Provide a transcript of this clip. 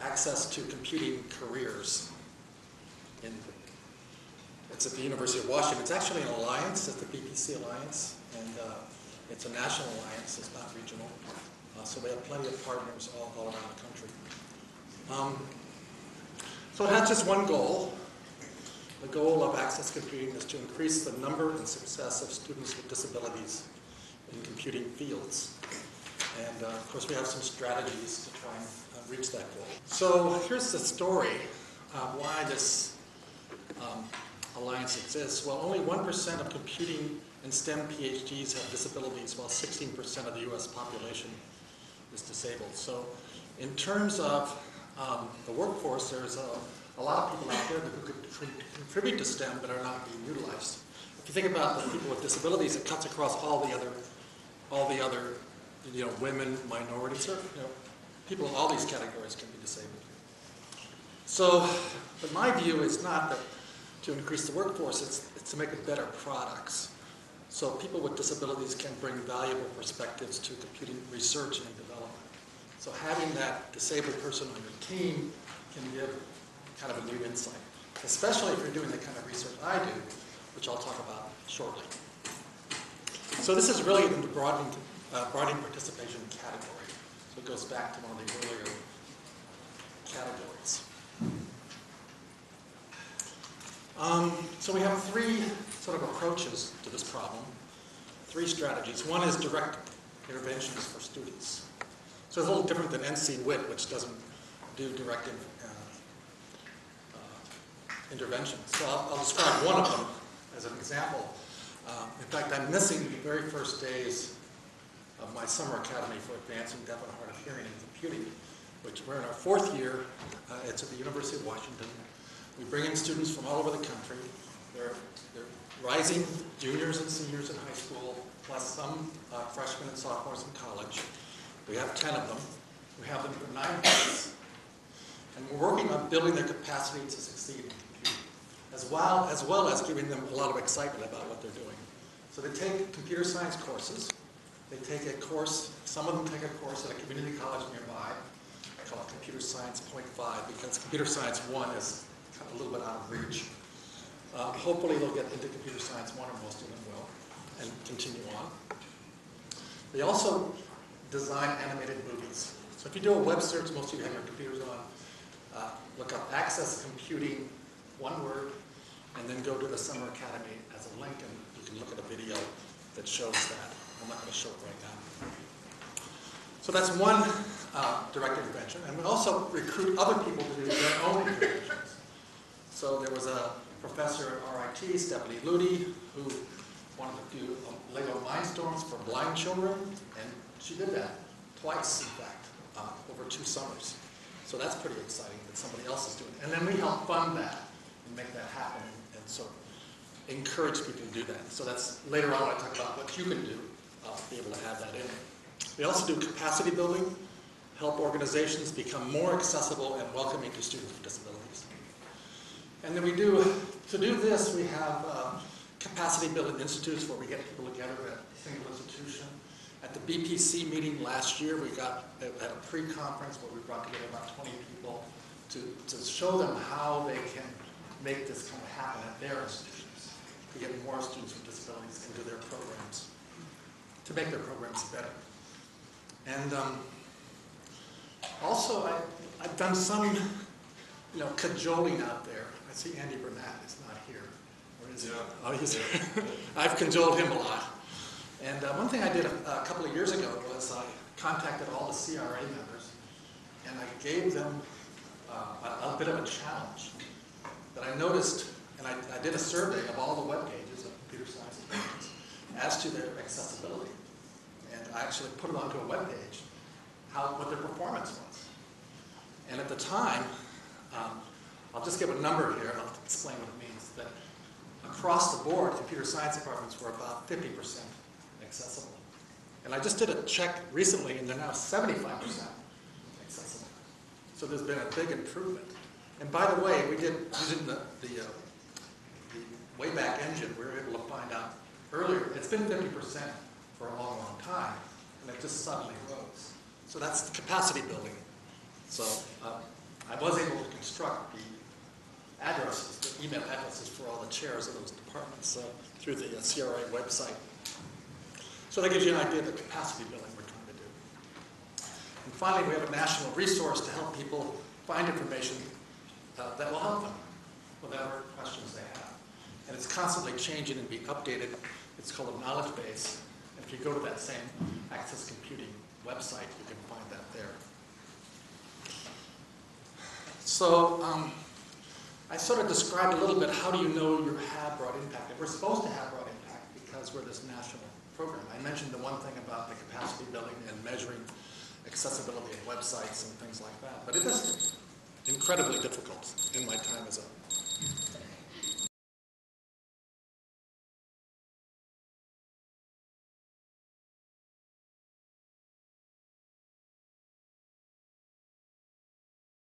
access to computing careers. It's at the University of Washington. It's actually an alliance, it's the BPC Alliance, and it's a national alliance, it's not regional. So they have plenty of partners all around the country. So it has just one goal. The goal of Access Computing is to increase the number and success of students with disabilities in computing fields. And of course we have some strategies to try and reach that goal. So here's the story why this alliance exists. Well, only 1% of computing and STEM PhDs have disabilities, while 16% of the US population is disabled. So in terms of the workforce, there's a lot of people out there who could contribute to STEM but are not being utilized. If you think about the people with disabilities, it cuts across all the other women, minorities, or people in all these categories can be disabled. So, but my view is not that to increase the workforce, it's to make it better products. So people with disabilities can bring valuable perspectives to computing research and development. So having that disabled person on your team can give kind of a new insight, especially if you're doing the kind of research I do, which I'll talk about shortly. So this is really in the broadening participation category. So it goes back to one of the earlier categories. So we have three sort of approaches to this problem, three strategies. One is direct interventions for students. So it's a little different than NC WIT, which doesn't do direct interventions. So I'll describe one of them as an example. In fact, I'm missing the very first days of my summer academy for advancing deaf and hard of hearing in computing, which we're in our fourth year. It's at the University of Washington. We bring in students from all over the country. They're rising juniors and seniors in high school, plus some freshmen and sophomores in college. We have 10 of them. We have them for 9 months. And we're working on building their capacity to succeed in computing, as well as giving them a lot of excitement about what they're doing. So they take computer science courses. They take a course, some of them take a course at a community college nearby called Computer Science .5, because Computer Science 1 is a little bit out of reach. Hopefully they'll get into Computer Science 1, or most of them will, and continue on. They also design animated movies. So if you do a web search, most of you have your computers on, look up Access Computing, one word, and then go to the Summer Academy as a link, and you can look at a video that shows that. I'm not going to show it right now. So that's one direct intervention, and we also recruit other people to do their own interventions. So there was a professor at RIT, Stephanie Ludi, who wanted to do Lego Mindstorms for blind children, and she did that twice, in fact, over 2 summers. So that's pretty exciting that somebody else is doing it. And then we help fund that and make that happen, and so encourage people to do that. So that's later on I talk about what you can do to be able to add that in. We also do capacity building, help organizations become more accessible and welcoming to students with disabilities. And then to do this, we have capacity building institutes where we get people together at a single institution. At the BPC meeting last year, we had a pre-conference where we brought together about 20 people to show them how they can make this kind of happen at their institutions, to get more students with disabilities into their programs, to make their programs better. And also, I've done some cajoling out there. I see Andy Burnett is not here. Where is he? Oh, he's here. I've cajoled him a lot. And one thing I did a couple of years ago was I contacted all the CRA members, and I gave them a bit of a challenge that I noticed, and I did a survey of all the web pages of computer science pages as to their accessibility. And I actually put it onto a web page, what their performance was. And at the time, I'll just give a number here, and I'll explain what it means, that across the board, computer science departments were about 50% accessible. And I just did a check recently, and they're now 75% accessible. So there's been a big improvement. And by the way, we did, using the Wayback Engine, we were able to find out earlier, it's been 50% for a long, long time, and it just suddenly rose. So that's capacity building. So I was able to construct the addresses, the email addresses for all the chairs of those departments through the CRA website. So that gives you an idea of the capacity building we're trying to do. And finally, we have a national resource to help people find information that will help them, whatever questions they have. And it's constantly changing and being updated. It's called a knowledge base. And if you go to that same Access Computing website, you can find that there. So I sort of described a little bit how do you know you have broad impact. And we're supposed to have broad impact because we're this national program. I mentioned the one thing about the capacity building and measuring accessibility of websites and things like that. But it is incredibly difficult in my time as a